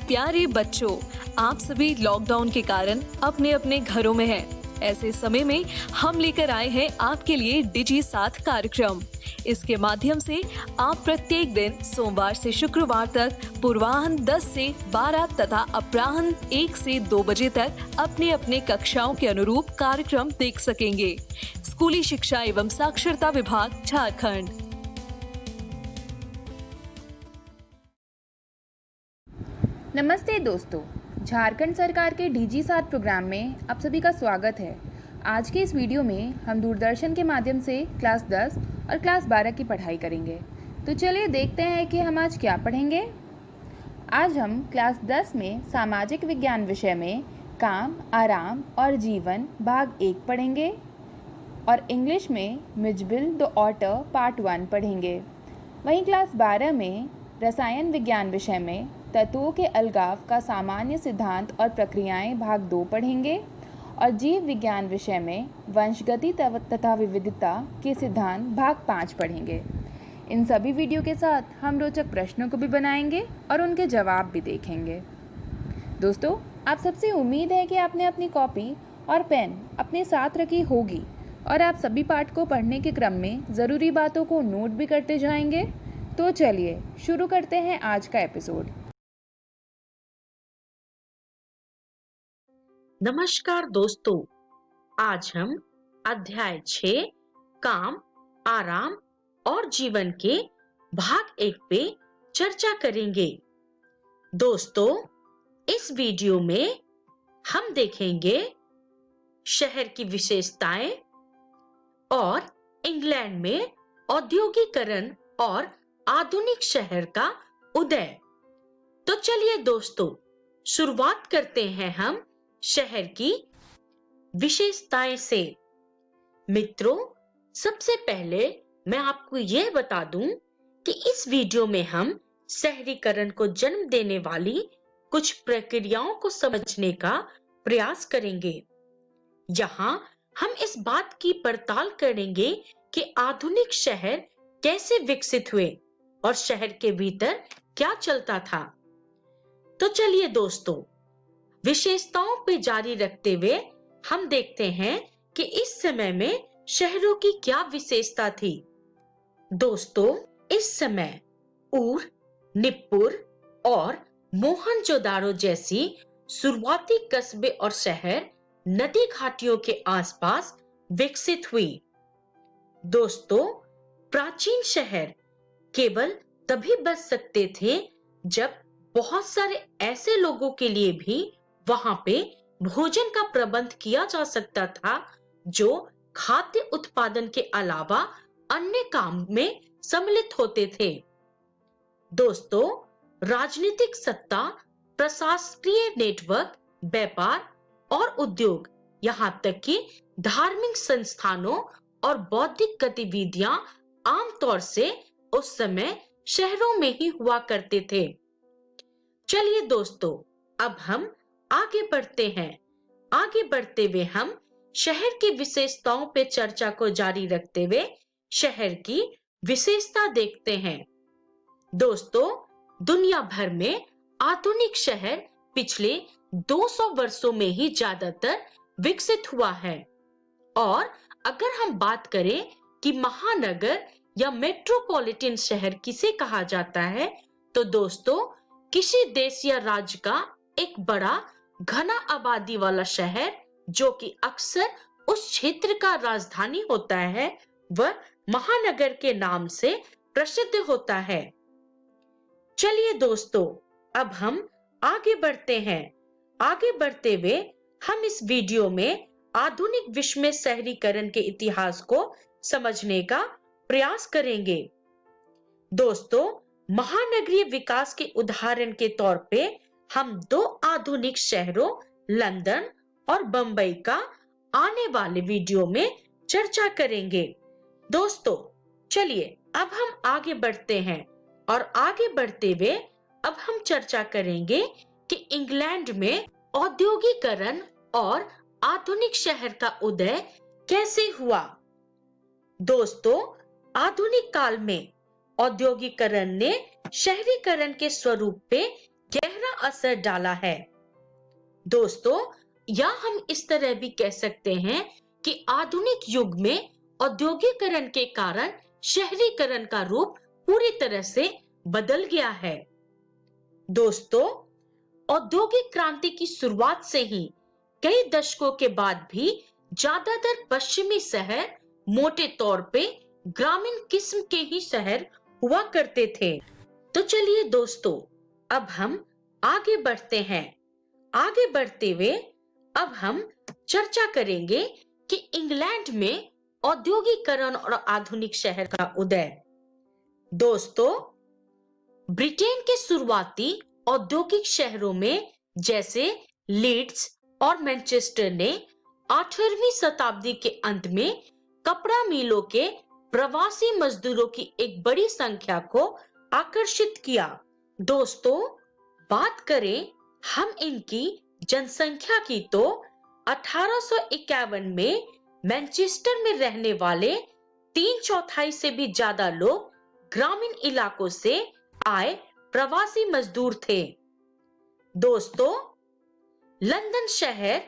प्यारे बच्चों, आप सभी लॉकडाउन के कारण अपने अपने घरों में हैं। ऐसे समय में हम लेकर आए हैं आपके लिए डिजी साथ कार्यक्रम। इसके माध्यम से आप प्रत्येक दिन सोमवार से शुक्रवार तक पूर्वाह्न 10 से 12 तथा अपराह्न 1 से 2 बजे तक अपने अपने कक्षाओं के अनुरूप कार्यक्रम देख सकेंगे। स्कूली शिक्षा एवं साक्षरता विभाग, झारखंड। नमस्ते दोस्तों, झारखंड सरकार के डीजी साथ प्रोग्राम में आप सभी का स्वागत है। आज के इस वीडियो में हम दूरदर्शन के माध्यम से क्लास 10 और क्लास 12 की पढ़ाई करेंगे। तो चलिए देखते हैं कि हम आज क्या पढ़ेंगे। आज हम क्लास 10 में सामाजिक विज्ञान विषय में काम, आराम और जीवन भाग 1 पढ़ेंगे और इंग्लिश में मिजबिल द ऑटर पार्ट 1 पढ़ेंगे। वहीं क्लास 12 में रसायन विज्ञान विषय में तत्वों के अलगाव का सामान्य सिद्धांत और प्रक्रियाएं भाग 2 पढ़ेंगे और जीव विज्ञान विषय में वंशगति तथा विविधता के सिद्धांत भाग 5 पढ़ेंगे। इन सभी वीडियो के साथ हम रोचक प्रश्नों को भी बनाएंगे और उनके जवाब भी देखेंगे। दोस्तों, आप सबसे उम्मीद है कि आपने अपनी कॉपी और पेन अपने साथ रखी होगी और आप सभी पाठ को पढ़ने के क्रम में ज़रूरी बातों को नोट भी करते जाएंगे। तो चलिए शुरू करते हैं आज का एपिसोड। नमस्कार दोस्तों, आज हम अध्याय 6 काम, आराम और जीवन के भाग 1 पे चर्चा करेंगे। दोस्तों, इस वीडियो में हम देखेंगे शहर की विशेषताएं और इंग्लैंड में औद्योगिकरण और आधुनिक शहर का उदय। तो चलिए दोस्तों, शुरुआत करते हैं हम शहर की विशेषताएं से। मित्रों, सबसे पहले मैं आपको यह बता दूं कि इस वीडियो में हम शहरीकरण को जन्म देने वाली कुछ प्रक्रियाओं को समझने का प्रयास करेंगे। यहाँ हम इस बात की पड़ताल करेंगे कि आधुनिक शहर कैसे विकसित हुए और शहर के भीतर क्या चलता था। तो चलिए दोस्तों, विशेषताओं पे जारी रखते हुए हम देखते हैं कि इस समय में शहरों की क्या विशेषता थी। दोस्तों, इस समय ऊर, निप्पुर और मोहनजोदाड़ो जैसी शुरुआती कस्बे और शहर नदी घाटियों के आसपास विकसित हुई। दोस्तों, प्राचीन शहर केवल तभी बच सकते थे जब बहुत सारे ऐसे लोगों के लिए भी वहां पे भोजन का प्रबंध किया जा सकता था जो खाद्य उत्पादन के अलावा अन्य काम में सम्मिलित होते थे। दोस्तों, राजनीतिक सत्ता, प्रशासकीय नेटवर्क, व्यापार और उद्योग, यहाँ तक कि धार्मिक संस्थानों और बौद्धिक गतिविधियां आमतौर से उस समय शहरों में ही हुआ करते थे। चलिए दोस्तों, अब हम आगे बढ़ते हैं। आगे बढ़ते हुए हम शहर की विशेषताओं पे चर्चा को जारी रखते हुए शहर की विशेषता देखते हैं। दोस्तों, दुनिया भर में आधुनिक शहर पिछले 200 वर्षों में ही ज्यादातर विकसित हुआ है। और अगर हम बात करें कि महानगर या मेट्रोपॉलिटन शहर किसे कहा जाता है, तो दोस्तों, किसी देश या राज्य का एक बड़ा घना आबादी वाला शहर जो कि अक्सर उस क्षेत्र का राजधानी होता है, वह महानगर के नाम से प्रसिद्ध होता है। चलिए दोस्तों, अब हम आगे बढ़ते हैं। आगे बढ़ते हुए हम इस वीडियो में आधुनिक विश्व में शहरीकरण के इतिहास को समझने का प्रयास करेंगे। दोस्तों, महानगरीय विकास के उदाहरण के तौर पे हम 2 आधुनिक शहरों लंदन और बंबई का आने वाले वीडियो में चर्चा करेंगे। दोस्तों, चलिए अब हम आगे बढ़ते हैं और आगे बढ़ते हुए अब हम चर्चा करेंगे कि इंग्लैंड में औद्योगिकरण और आधुनिक शहर का उदय कैसे हुआ। दोस्तों, आधुनिक काल में औद्योगिकरण ने शहरीकरण के स्वरूप पे गहरा असर डाला है। दोस्तों, या हम इस तरह भी कह सकते हैं कि आधुनिक युग में औद्योगिकरण के कारण शहरीकरण का रूप पूरी तरह से बदल गया है। दोस्तों, औद्योगिक क्रांति की शुरुआत से ही कई दशकों के बाद भी ज्यादातर पश्चिमी शहर मोटे तौर पे ग्रामीण किस्म के ही शहर हुआ करते थे। तो चलिए दोस्तों, अब हम आगे बढ़ते हैं। आगे बढ़ते हुए अब हम चर्चा करेंगे कि इंग्लैंड में औद्योगिकरण और आधुनिक शहर का उदय। दोस्तों, ब्रिटेन के शुरुआती औद्योगिक शहरों में जैसे लीड्स और मैनचेस्टर ने 18वीं शताब्दी के अंत में कपड़ा मिलों के प्रवासी मजदूरों की एक बड़ी संख्या को आकर्षित किया। दोस्तों, बात करें हम इनकी जनसंख्या की तो 1851 में मैनचेस्टर में रहने वाले 3/4 से भी ज्यादा लोग ग्रामीण इलाकों से आए प्रवासी मजदूर थे। दोस्तों, लंदन शहर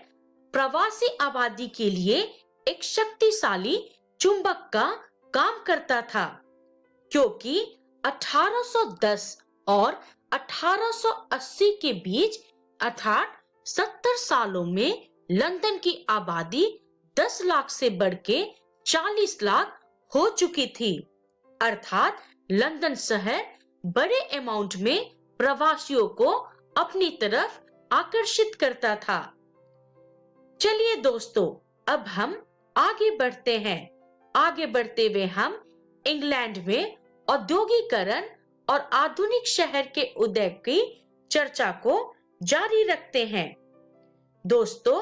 प्रवासी आबादी के लिए एक शक्तिशाली चुंबक का काम करता था, क्योंकि 1810 और 1880 के बीच अर्थात 70 सालों में लंदन की आबादी 10 लाख से बढ़ के 40 लाख हो चुकी थी। अर्थात लंदन शहर बड़े अमाउंट में प्रवासियों को अपनी तरफ आकर्षित करता था। चलिए दोस्तों, अब हम आगे बढ़ते हैं। आगे बढ़ते हुए हम इंग्लैंड में औद्योगिकरण और आधुनिक शहर के उदय की चर्चा को जारी रखते हैं। दोस्तों,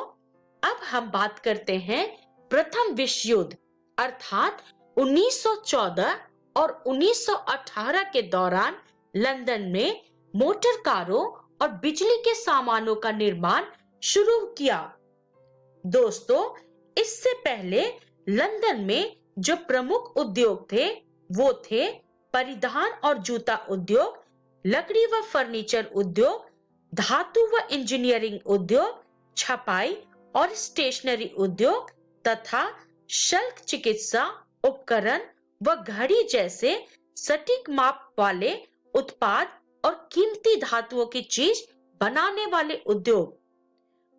अब हम बात करते हैं प्रथम विश्व युद्ध अर्थात 1914 और 1918 के दौरान लंदन में मोटर कारों और बिजली के सामानों का निर्माण शुरू किया। दोस्तों, इससे पहले लंदन में जो प्रमुख उद्योग थे वो थे परिधान और जूता उद्योग, लकड़ी व फर्नीचर उद्योग, धातु व इंजीनियरिंग उद्योग, छपाई और स्टेशनरी उद्योग तथा शल्क चिकित्सा उपकरण व घड़ी जैसे सटीक माप वाले उत्पाद और कीमती धातुओं की चीज बनाने वाले उद्योग।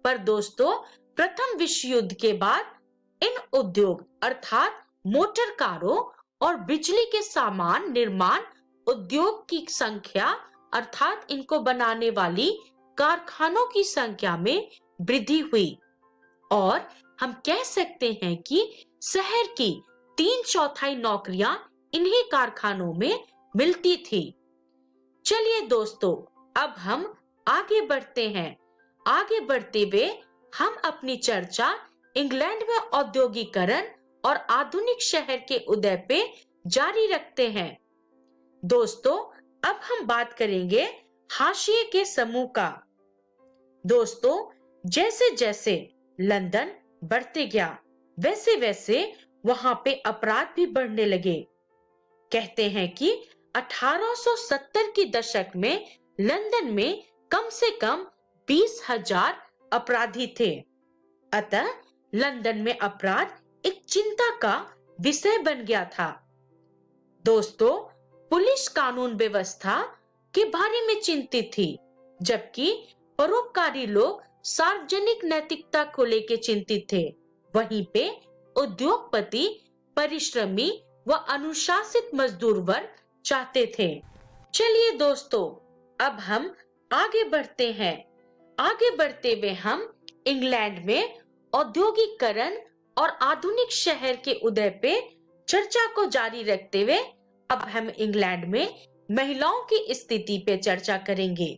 पर दोस्तों, प्रथम विश्व युद्ध के बाद इन उद्योग अर्थात मोटर कारों और बिजली के सामान निर्माण उद्योग की संख्या अर्थात इनको बनाने वाली कारखानों की संख्या में वृद्धि हुई और हम कह सकते हैं कि शहर की 3/4 नौकरियां इन्हीं कारखानों में मिलती थी। चलिए दोस्तों, अब हम आगे बढ़ते हैं। आगे बढ़ते हुए हम अपनी चर्चा इंग्लैंड में औद्योगिकरण और आधुनिक शहर के उदय पे जारी रखते हैं। दोस्तों, अब हम बात करेंगे हाशिए के समूह का। दोस्तों, जैसे जैसे लंदन बढ़ते गया वैसे वैसे वहां पे अपराध भी बढ़ने लगे। कहते हैं कि 1870 के दशक में लंदन में कम से कम 20,000 अपराधी थे। अतः लंदन में अपराध एक चिंता का विषय बन गया था। दोस्तों, पुलिस कानून व्यवस्था के बारे में चिंतित थी, जबकि परोपकारी लोग सार्वजनिक नैतिकता को लेकर चिंतित थे। वहीं पे उद्योगपति परिश्रमी व अनुशासित मजदूर वर्ग चाहते थे। चलिए दोस्तों, अब हम आगे बढ़ते हैं। आगे बढ़ते हुए हम इंग्लैंड में औद्योगिकरण और आधुनिक शहर के उदय पे चर्चा को जारी रखते हुए अब हम इंग्लैंड में महिलाओं की स्थिति पे चर्चा करेंगे।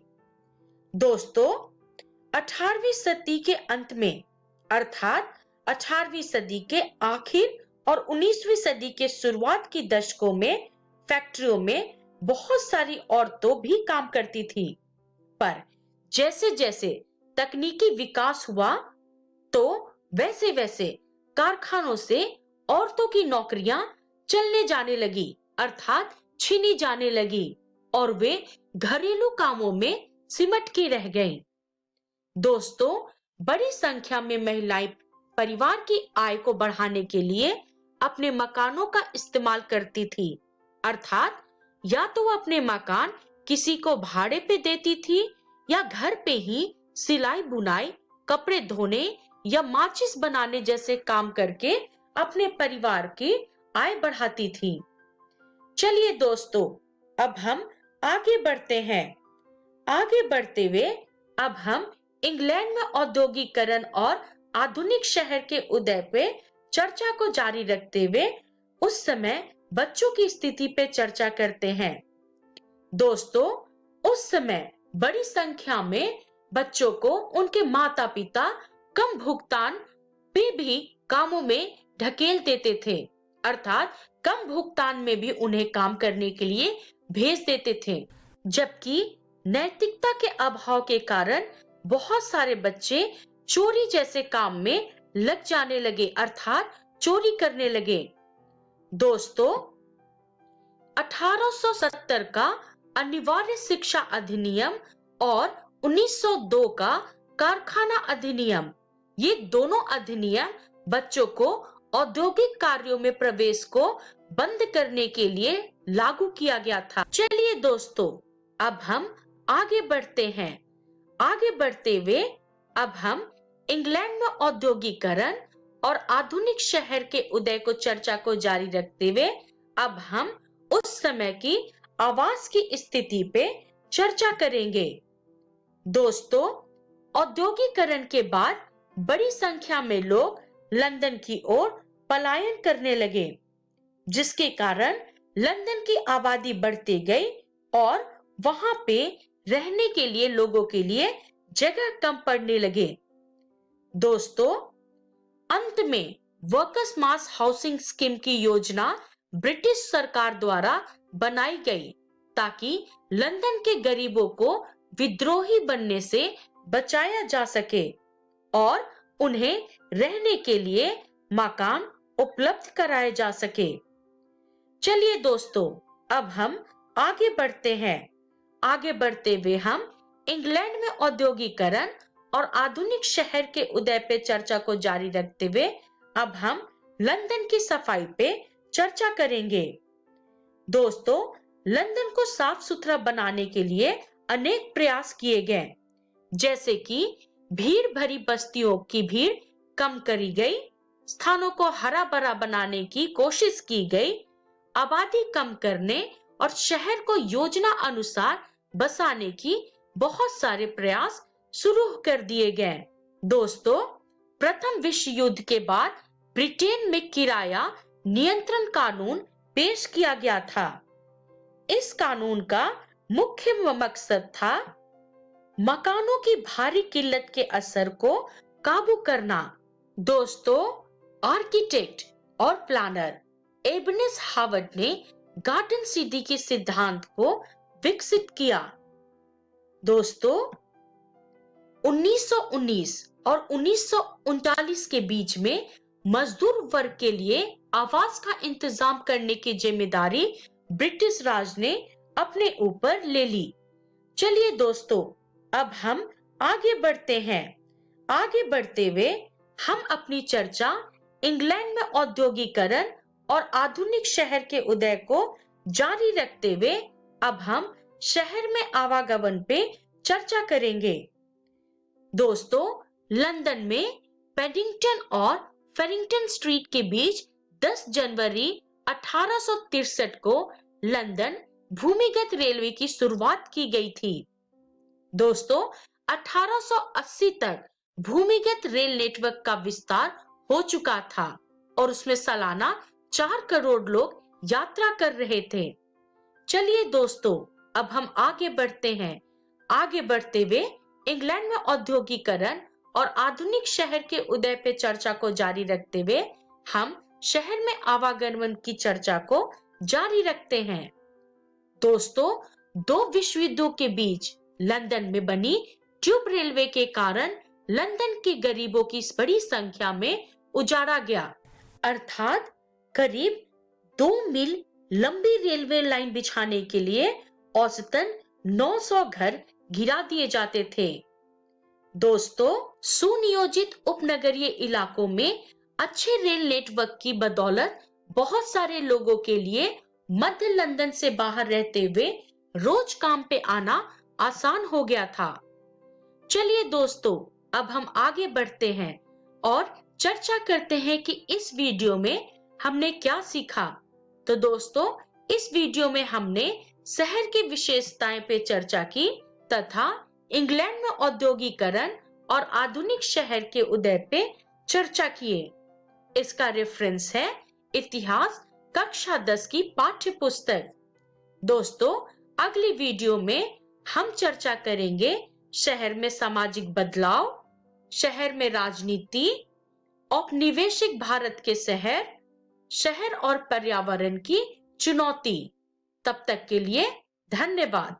दोस्तों, 18वीं सदी के अंत में अर्थात 18वीं सदी के आखिर और 19वीं सदी के शुरुआत की दशकों में फैक्ट्रियों में बहुत सारी औरतों भी काम करती थी। पर जैसे जैसे तकनीकी विकास हुआ तो वैसे वैसे कारखानों से औरतों की नौकरियां चलने जाने लगी अर्थात छीनी जाने लगी और वे घरेलू कामों में सिमट के रह गईं। दोस्तों, बड़ी संख्या में महिलाएं परिवार की आय को बढ़ाने के लिए अपने मकानों का इस्तेमाल करती थी, अर्थात या तो वो अपने मकान किसी को भाड़े पे देती थी या घर पे ही सिलाई बुनाई, कपड़े धोने या माचिस बनाने जैसे काम करके अपने परिवार की आय बढ़ाती थी। चलिए दोस्तों, अब हम आगे बढ़ते हैं। आगे बढ़ते हुए अब हम इंग्लैंड में औद्योगिकरण और आधुनिक शहर के उदय पे चर्चा को जारी रखते हुए उस समय बच्चों की स्थिति पे चर्चा करते हैं। दोस्तों, उस समय बड़ी संख्या में बच्चों को उनके माता पिता कम भुगतान पे भी कामों में ढकेल देते थे, अर्थात कम भुगतान में भी उन्हें काम करने के लिए भेज देते थे, जबकि नैतिकता के अभाव के कारण बहुत सारे बच्चे चोरी जैसे काम में लग जाने लगे, अर्थात चोरी करने लगे। दोस्तों, 1870 का अनिवार्य शिक्षा अधिनियम और 1902 का कारखाना अधिनियम, ये दोनों अधिनियम बच्चों को औद्योगिक कार्यों में प्रवेश को बंद करने के लिए लागू किया गया था। चलिए दोस्तों, अब हम आगे बढ़ते हैं। आगे बढ़ते हुए अब हम इंग्लैंड में औद्योगिकरण और आधुनिक शहर के उदय को चर्चा को जारी रखते हुए अब हम उस समय की आवास की स्थिति पे चर्चा करेंगे। दोस्तों, औद्योगिकरण के बाद बड़ी संख्या में लोग लंदन की ओर पलायन करने लगे, जिसके कारण लंदन की आबादी बढ़ती गई और वहां पे रहने के लिए लोगों के लिए जगह कम पड़ने लगे। दोस्तों, अंत में वर्कर्स मास हाउसिंग स्कीम की योजना ब्रिटिश सरकार द्वारा बनाई गई ताकि लंदन के गरीबों को विद्रोही बनने से बचाया जा सके और उन्हें रहने के लिए मकान उपलब्ध कराए जा सके। चलिए दोस्तों, अब हम आगे बढ़ते हैं। आगे बढ़ते हुए हम इंग्लैंड में औद्योगिकरण और आधुनिक शहर के उदय पे चर्चा को जारी रखते हुए अब हम लंदन की सफाई पे चर्चा करेंगे। दोस्तों, लंदन को साफ सुथरा बनाने के लिए अनेक प्रयास किए गए, जैसे कि भीड़ भरी बस्तियों की भीड़ कम करी गई, स्थानों को हरा भरा बनाने की कोशिश की गई, आबादी कम करने और शहर को योजना अनुसार बसाने की बहुत सारे प्रयास शुरू कर दिए गए। दोस्तों, प्रथम विश्व युद्ध के बाद ब्रिटेन में किराया नियंत्रण कानून पेश किया गया था। इस कानून का मुख्य मकसद था मकानों की भारी किल्लत के असर को काबू करना। दोस्तों, आर्किटेक्ट और प्लानर एबनेस हावर्ड ने गार्डन सिटी के सिद्धांत को विकसित किया। दोस्तों, 1919 और 1939 के बीच में मजदूर वर्ग के लिए आवास का इंतजाम करने की जिम्मेदारी ब्रिटिश राज ने अपने ऊपर ले ली। चलिए दोस्तों, अब हम आगे बढ़ते हैं। आगे बढ़ते हुए हम अपनी चर्चा इंग्लैंड में औद्योगिकरण और आधुनिक शहर के उदय को जारी रखते हुए अब हम शहर में आवागमन पे चर्चा करेंगे। दोस्तों, लंदन में पेडिंगटन और फेरिंगटन स्ट्रीट के बीच 10 जनवरी 1863 को लंदन भूमिगत रेलवे की शुरुआत की गई थी। दोस्तों, 1880 तक भूमिगत रेल नेटवर्क का विस्तार हो चुका था और उसमें सालाना 4 करोड़ लोग यात्रा कर रहे थे। चलिए दोस्तों, अब हम आगे बढ़ते हैं। आगे बढ़ते हुए इंग्लैंड में औद्योगिकरण और आधुनिक शहर के उदय पे चर्चा को जारी रखते हुए हम शहर में आवागमन की चर्चा को जारी रखते हैं। दोस्तों, 2 विश्व युद्धों के बीच लंदन में बनी ट्यूब रेलवे के कारण लंदन के गरीबों की बड़ी संख्या में उजाड़ा गया, अर्थात करीब 2 मील लंबी रेलवे लाइन बिछाने के लिए औसतन 900 घर गिरा दिए जाते थे। दोस्तों, सुनियोजित उपनगरीय इलाकों में अच्छे रेल नेटवर्क की बदौलत बहुत सारे लोगों के लिए मध्य लंदन से बाहर रहते हुए रोज काम पे आना आसान हो गया था। चलिए दोस्तों, अब हम आगे बढ़ते हैं और चर्चा करते हैं कि इस वीडियो में हमने क्या सीखा। तो दोस्तों, इस वीडियो में हमने शहर की विशेषताएं पे चर्चा की तथा इंग्लैंड में औद्योगिकरण और आधुनिक शहर के उदय पे चर्चा किए। इसका रेफरेंस है इतिहास कक्षा 10 की पाठ्य पुस्तक। दोस्तों, अगली वीडियो में हम चर्चा करेंगे शहर में सामाजिक बदलाव, शहर में राजनीति, औपनिवेशिक भारत के शहर, शहर और पर्यावरण की चुनौती। तब तक के लिए धन्यवाद।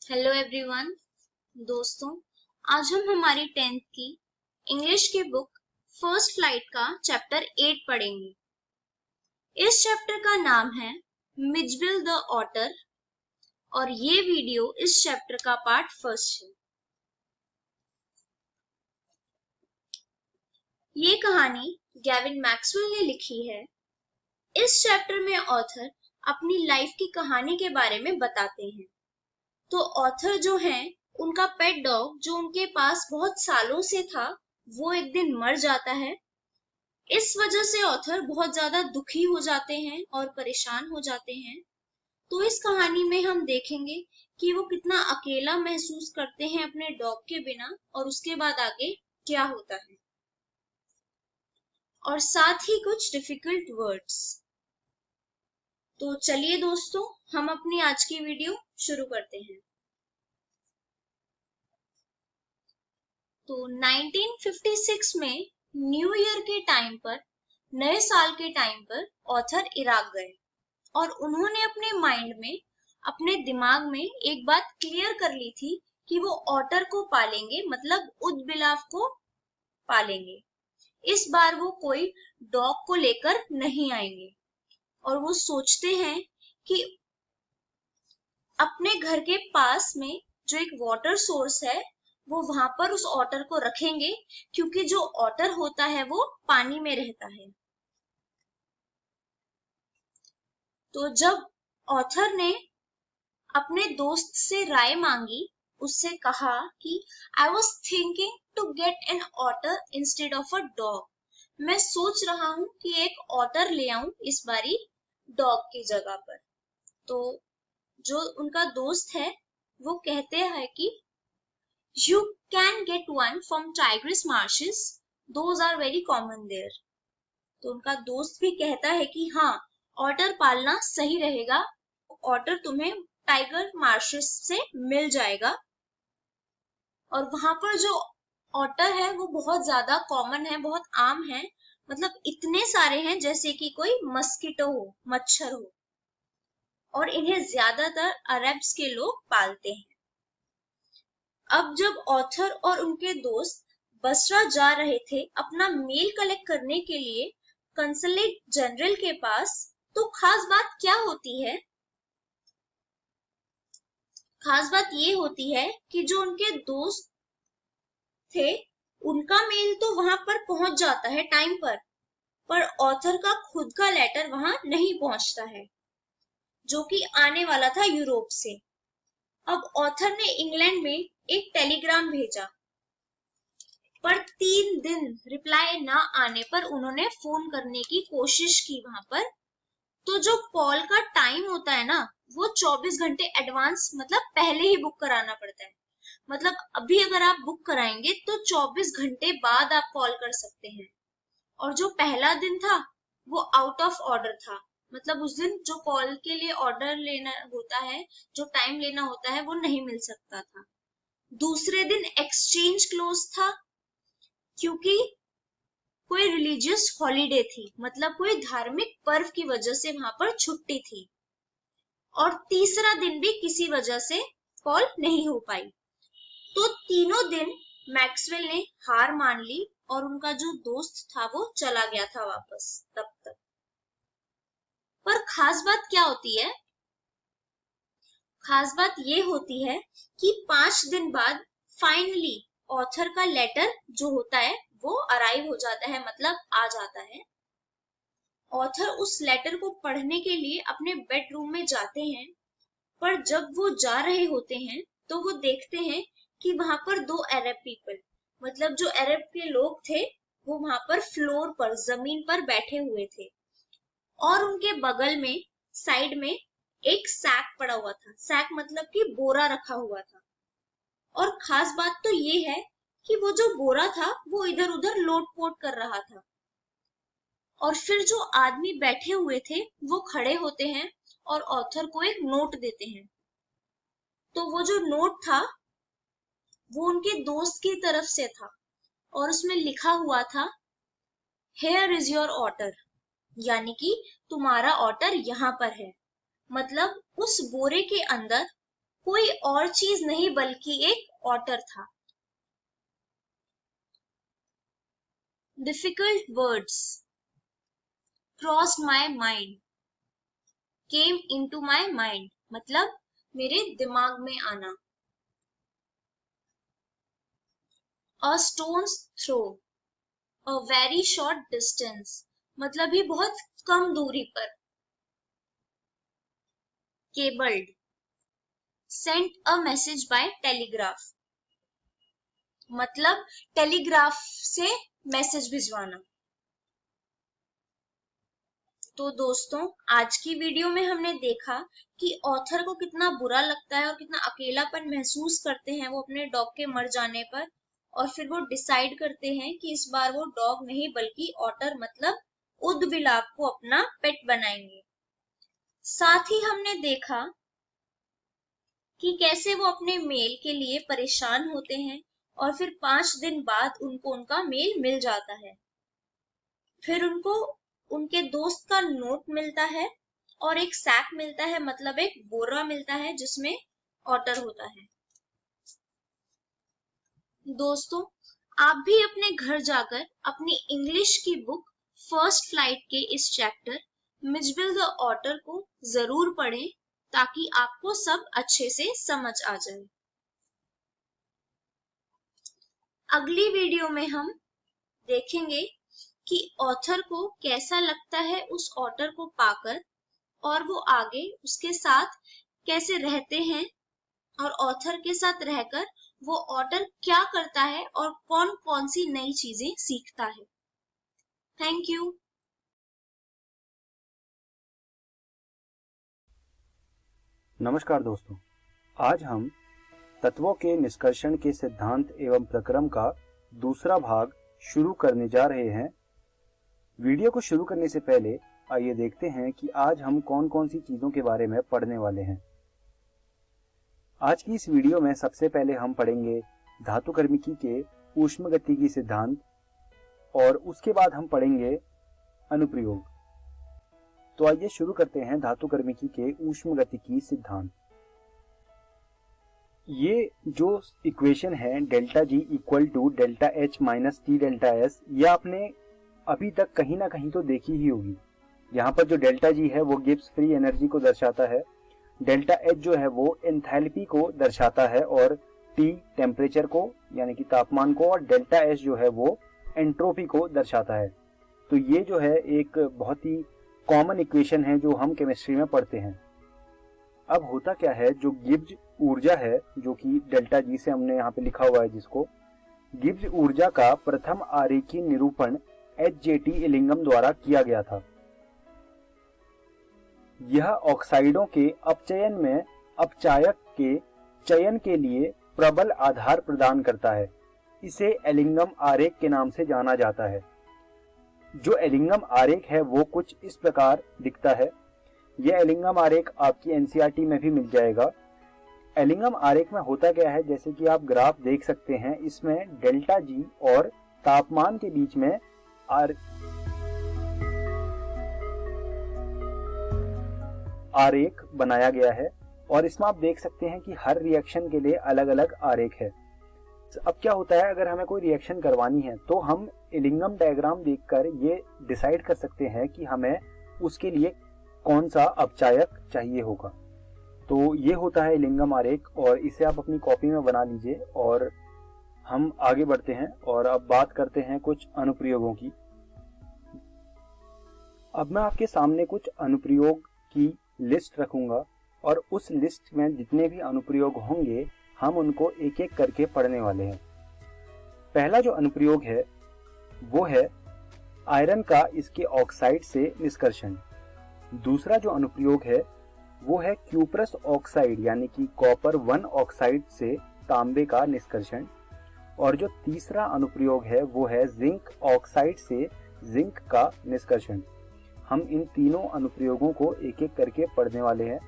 Hello everyone. दोस्तों, आज हम हमारी 10th की इंग्लिश की बुक फर्स्ट फ्लाइट का चैप्टर 8 पढ़ेंगे। इस चैप्टर का नाम है मिजविल द ऑटर और ये वीडियो इस चैप्टर का पार्ट फर्स्ट है। ये कहानी गैविन मैक्सवेल ने लिखी है। इस चैप्टर में ऑथर अपनी लाइफ की कहानी के बारे में बताते हैं। तो ऑथर जो हैं, उनका पेट डॉग जो उनके पास बहुत सालों से था, वो एक दिन मर जाता है। इस वजह से ऑथर बहुत ज्यादा दुखी हो जाते हैं और परेशान हो जाते हैं। तो इस कहानी में हम देखेंगे कि वो कितना अकेला महसूस करते हैं अपने डॉग के बिना और उसके बाद आगे क्या होता है, और साथ ही कुछ डिफिकल्ट वर्ड्स। तो चलिए दोस्तों, हम अपनी आज की वीडियो शुरू करते हैं। तो 1956 में न्यू ईयर के टाइम पर, नए साल के टाइम पर ऑथर इराक गए और उन्होंने अपने माइंड में, अपने दिमाग में एक बात क्लियर कर ली थी कि वो ऑटर को पालेंगे, मतलब ऊदबिलाव को पालेंगे। इस बार वो कोई डॉग को लेकर नहीं आएंगे और वो सोचते हैं कि अपने घर के पास में जो एक वाटर सोर्स है, वो वहां पर उस ऑटर को रखेंगे, क्योंकि जो ऑटर होता है वो पानी में रहता है। तो जब ऑथर ने अपने दोस्त से राय मांगी, उससे कहा कि I was thinking to get an otter instead of a dog. मैं सोच रहा हूं कि एक ऑटर ले आऊं इस बारी डॉग की जगह पर। तो जो उनका दोस्त है वो कहते हैं कि you can get one from Tigris marshes, those are very common there। तो उनका दोस्त भी कहता है कि हाँ, ऑटर पालना सही रहेगा, ऑटर तुम्हें टाइगर मार्शेस से मिल जाएगा। और वहां पर जो ऑटर है वो बहुत ज्यादा कॉमन है, बहुत आम है, मतलब इतने सारे हैं जैसे कि कोई मस्कीटो हो, मच्छर हो, और इन्हें ज्यादातर अरब्स के लोग पालते हैं। अब जब ऑथर और उनके दोस्त बसरा जा रहे थे अपना मेल कलेक्ट करने के लिए कंसुलेट जनरल के पास, तो खास बात क्या होती है? खास बात ये होती है कि जो उनके दोस्त थे उनका मेल तो वहां पर पहुंच जाता है टाइम पर ऑथर का खुद का लेटर वहां नहीं पहुंचता है, जो कि आने वाला था यूरोप से। अब ऑथर ने इंग्लैंड में एक टेलीग्राम भेजा, पर 3 दिन रिप्लाई ना आने पर उन्होंने फोन करने की कोशिश की वहां पर। तो जो कॉल का टाइम होता है ना, वो 24 घंटे एडवांस मतलब पहले ही बुक कराना पड़ता है। मतलब अभी अगर आप बुक कराएंगे तो 24 घंटे बाद आप कॉल कर सकते हैं। और जो पहला दिन था वो आउट ऑफ ऑर्डर था, मतलब उस दिन जो कॉल के लिए ऑर्डर लेना होता है, जो टाइम लेना होता है, वो नहीं मिल सकता था। दूसरे दिन एक्सचेंज क्लोज था, क्योंकि कोई रिलीजियस हॉलीडे थी, मतलब कोई धार्मिक पर्व की वजह से वहां पर छुट्टी थी। और तीसरा दिन भी किसी वजह से कॉल नहीं हो पाई। तो तीनों दिन मैक्सवेल ने हार मान ली और उनका जो दोस्त था वो चला गया था वापस तब तक। पर खास बात क्या होती है? खास बात ये होती है कि 5 दिन बाद फाइनली ऑथर का लेटर जो होता है वो अराइव हो जाता है, मतलब आ जाता है। ऑथर उस लेटर को पढ़ने के लिए अपने बेडरूम में जाते हैं, पर जब वो जा रहे होते हैं तो वो देखते हैं कि वहां पर 2 अरब पीपल, मतलब जो अरब के लोग थे, वो वहां पर फ्लोर पर, जमीन पर बैठे हुए थे। और उनके बगल में साइड में एक सैक पड़ा हुआ था। सैक मतलब कि बोरा रखा हुआ था। और खास बात तो ये है कि वो जो बोरा था वो इधर उधर लोट-पोट कर रहा था। और फिर जो आदमी बैठे हुए थे वो खड़े होते हैं और ऑथर को एक नोट देते हैं। तो वो जो नोट था वो उनके दोस्त की तरफ से था और उसमें लिखा हुआ था, हेयर इज योर ऑटर, यानी कि तुम्हारा ऑटर यहाँ पर है। मतलब उस बोरे के अंदर कोई और चीज नहीं बल्कि एक ऑटर था। Difficult words crossed my mind, came into my mind, मतलब मेरे दिमाग में आना। A stone's throw, a very short distance, मतलब ही बहुत कम दूरी पर। Cabled, sent a message by telegraph, मतलब टेलीग्राफ से मैसेज भिजवाना। तो दोस्तों, आज की वीडियो में हमने देखा कि ऑथर को कितना बुरा लगता है और कितना अकेलापन महसूस करते हैं वो अपने डॉग के मर जाने पर। और फिर वो डिसाइड करते हैं कि इस बार वो डॉग नहीं बल्कि ऑटर मतलब ऊदबिलाव को अपना पेट बनाएंगे। साथ ही हमने देखा कि कैसे वो अपने मेल के लिए परेशान होते हैं और फिर 5 दिन बाद उनको उनका मेल मिल जाता है। फिर उनको उनके दोस्त का नोट मिलता है और एक सैक मिलता है, मतलब एक बोरा मिलता है जिसमें ऑटर होता है। दोस्तों, आप भी अपने घर जाकर अपनी इंग्लिश की बुक फर्स्ट फ्लाइट के इस चैप्टर मिजबिल द ऑटर को जरूर पढ़ें, ताकि आपको सब अच्छे से समझ आ जाए। अगली वीडियो में हम देखेंगे कि ऑथर को कैसा लगता है उस ऑटर को पाकर, और वो आगे उसके साथ कैसे रहते हैं, और ऑथर के साथ रहकर वो ऑटर क्या करता है और कौन कौन सी नई चीजें सीखता है। Thank you. नमस्कार दोस्तों, आज हम तत्वों के निष्कर्षण के सिद्धांत एवं प्रक्रम का दूसरा भाग शुरू करने जा रहे हैं। वीडियो को शुरू करने से पहले आइए देखते हैं कि आज हम कौन कौन सी चीजों के बारे में पढ़ने वाले हैं। आज की इस वीडियो में सबसे पहले हम पढ़ेंगे धातुकर्मिकी के ऊष्मगतिकी सिद्धांत और उसके बाद हम पढ़ेंगे अनुप्रयोग। तो आइए शुरू करते हैं धातुकर्मिकी के ऊष्मगतिकी सिद्धांत। ये जो इक्वेशन है delta G equal to delta H minus T delta S, ये आपने अभी तक कहीं ना कहीं तो देखी ही होगी। यहाँ पर जो डेल्टा जी है वो गिब्स फ्री एनर्जी को दर्शाता है, डेल्टा एच जो है वो एंथैल्पी को दर्शाता है और टी टेम्परेचर को यानी कि तापमान को, और डेल्टा एस जो है वो एंट्रोपी को दर्शाता है। तो ये जो है एक बहुत ही कॉमन इक्वेशन है जो हम केमिस्ट्री में पढ़ते हैं। अब होता क्या है, जो गिब्स ऊर्जा है जो कि डेल्टा जी से हमने यहाँ पे लिखा हुआ है, जिसको गिब्स ऊर्जा का प्रथम आरेखीय निरूपण एच.जे.टी. इलिंगम द्वारा किया गया था। यह ऑक्साइडों के अपचयन में अपचायक के चयन के लिए प्रबल आधार प्रदान करता है। इसे एलिंगम आरेख के नाम से जाना जाता है। जो एलिंगम आरेख है वो कुछ इस प्रकार दिखता है। यह एलिंगम आरेख आपकी एनसीईआरटी में भी मिल जाएगा। एलिंगम आरेख में होता क्या है, जैसे कि आप ग्राफ देख सकते हैं, इसमें डेल्टा जी और तापमान के बीच में आरेख बनाया गया है और इसमें आप देख सकते हैं कि हर रिएक्शन के लिए अलग अलग आरेख है। अब क्या होता है, अगर हमें कोई रिएक्शन करवानी है तो हम इलिंगम डायग्राम देखकर ये डिसाइड कर सकते हैं कि हमें उसके लिए कौन सा अपचायक चाहिए होगा। तो ये होता है इलिंगम आरेख और इसे आप अपनी कॉपी में बना लीजिए और हम आगे बढ़ते हैं और अब बात करते हैं कुछ अनुप्रयोगों की। अब मैं आपके सामने कुछ अनुप्रयोग की लिस्ट रखूंगा और उस लिस्ट में जितने भी अनुप्रयोग होंगे हम उनको एक एक करके पढ़ने वाले हैं। पहला जो अनुप्रयोग है वो है आयरन का इसके ऑक्साइड से निष्कर्षण। दूसरा जो अनुप्रयोग है वो है क्यूप्रस ऑक्साइड यानी कि कॉपर 1 ऑक्साइड से तांबे का निष्कर्षण। और जो तीसरा अनुप्रयोग है वो है जिंक ऑक्साइड से जिंक का निष्कर्षण। हम इन तीनों अनुप्रयोगों को एक एक करके पढ़ने वाले हैं।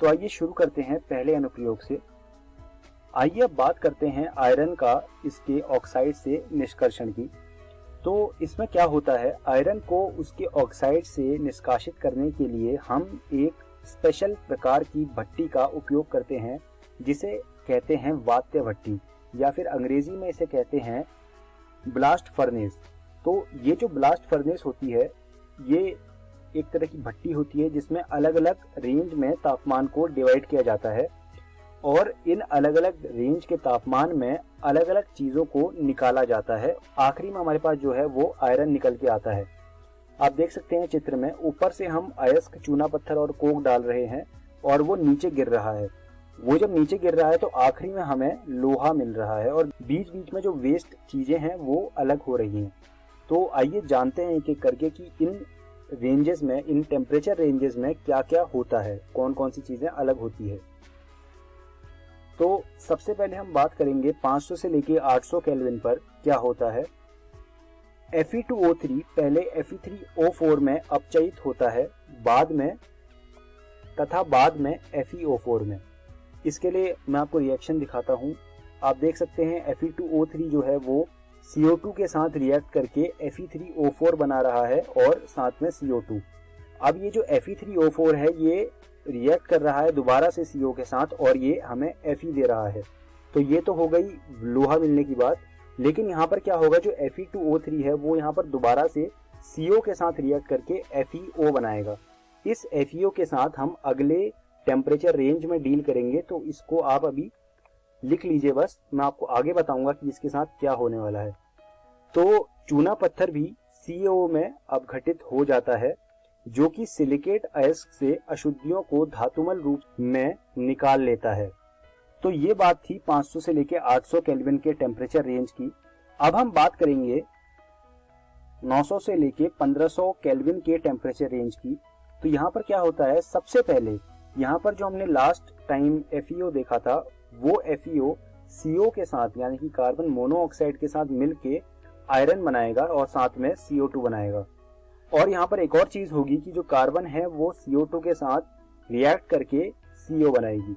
तो आइए शुरू करते हैं पहले अनुप्रयोग से। आइए अब बात करते हैं आयरन का इसके ऑक्साइड से निष्कर्षण की। तो इसमें क्या होता है, आयरन को उसके ऑक्साइड से निष्कासित करने के लिए हम एक स्पेशल प्रकार की भट्टी का उपयोग करते हैं जिसे कहते हैं वात्य भट्टी या फिर अंग्रेजी में इसे कहते हैं ब्लास्ट फर्नेस। तो ये जो ब्लास्ट फर्नेस होती है ये एक तरह की भट्टी होती है जिसमें अलग अलग रेंज में तापमान को डिवाइड किया जाता है और इन अलग अलग रेंज के तापमान में अलग अलग चीजों को निकाला जाता है। आखिरी में हमारे पास जो है वो आयरन निकल के आता है। आप देख सकते हैं चित्र में, ऊपर से हम अयस्क, चूना पत्थर और कोक डाल रहे हैं और वो नीचे गिर रहा है। वो जब नीचे गिर रहा है तो आखिरी में हमें लोहा मिल रहा है और बीच बीच में जो वेस्ट चीजें हैं वो अलग हो रही हैं। तो आइए जानते हैं एक एक करके कि इन रेंजेस में, इन टेम्परेचर रेंजेस में क्या क्या होता है, कौन कौन सी चीजें अलग होती है। तो सबसे पहले हम बात करेंगे 500 से लेके 800 केल्विन पर क्या होता है। Fe2O3 पहले Fe3O4 में अपचयित होता है बाद में FeO4 में। इसके लिए मैं आपको रिएक्शन दिखाता हूं। आप देख सकते हैं Fe2O3 जो है वो CO2 के साथ रिएक्ट करके Fe3O4 बना रहा है और साथ में CO2। अब ये जो Fe3O4 है ये रिएक्ट कर रहा है दोबारा से CO के साथ और ये हमें Fe दे रहा है। तो ये तो हो गई लोहा मिलने की बात, लेकिन यहाँ पर क्या होगा, जो Fe2O3 है वो यहाँ पर दोबारा से CO के साथ रिएक्ट करके FeO बनाएगा। इस FeO के साथ हम अगले टेम्परेचर रेंज में डील करेंगे, तो इसको आप अभी लिख लीजिए बस, मैं आपको आगे बताऊंगा कि इसके साथ क्या होने वाला है। तो चूना पत्थर भी CO में अपघटित हो जाता है जो कि सिलिकेट अयस्क से अशुद्धियों को धातुमल रूप में निकाल लेता है। तो ये बात थी 500 से लेके 800 केल्विन के टेम्परेचर रेंज की। अब हम बात करेंगे 900 से लेके 1500 केल्विन के टेम्परेचर रेंज की। तो यहाँ पर क्या होता है, सबसे पहले यहाँ पर जो हमने लास्ट टाइम FeO देखा था वो FeO CO के साथ यानी कि कार्बन मोनोऑक्साइड के साथ मिलके आयरन बनाएगा और साथ में CO2 बनाएगा। और यहाँ पर एक और चीज होगी कि जो कार्बन है वो CO2 के साथ रिएक्ट करके CO बनाएगी।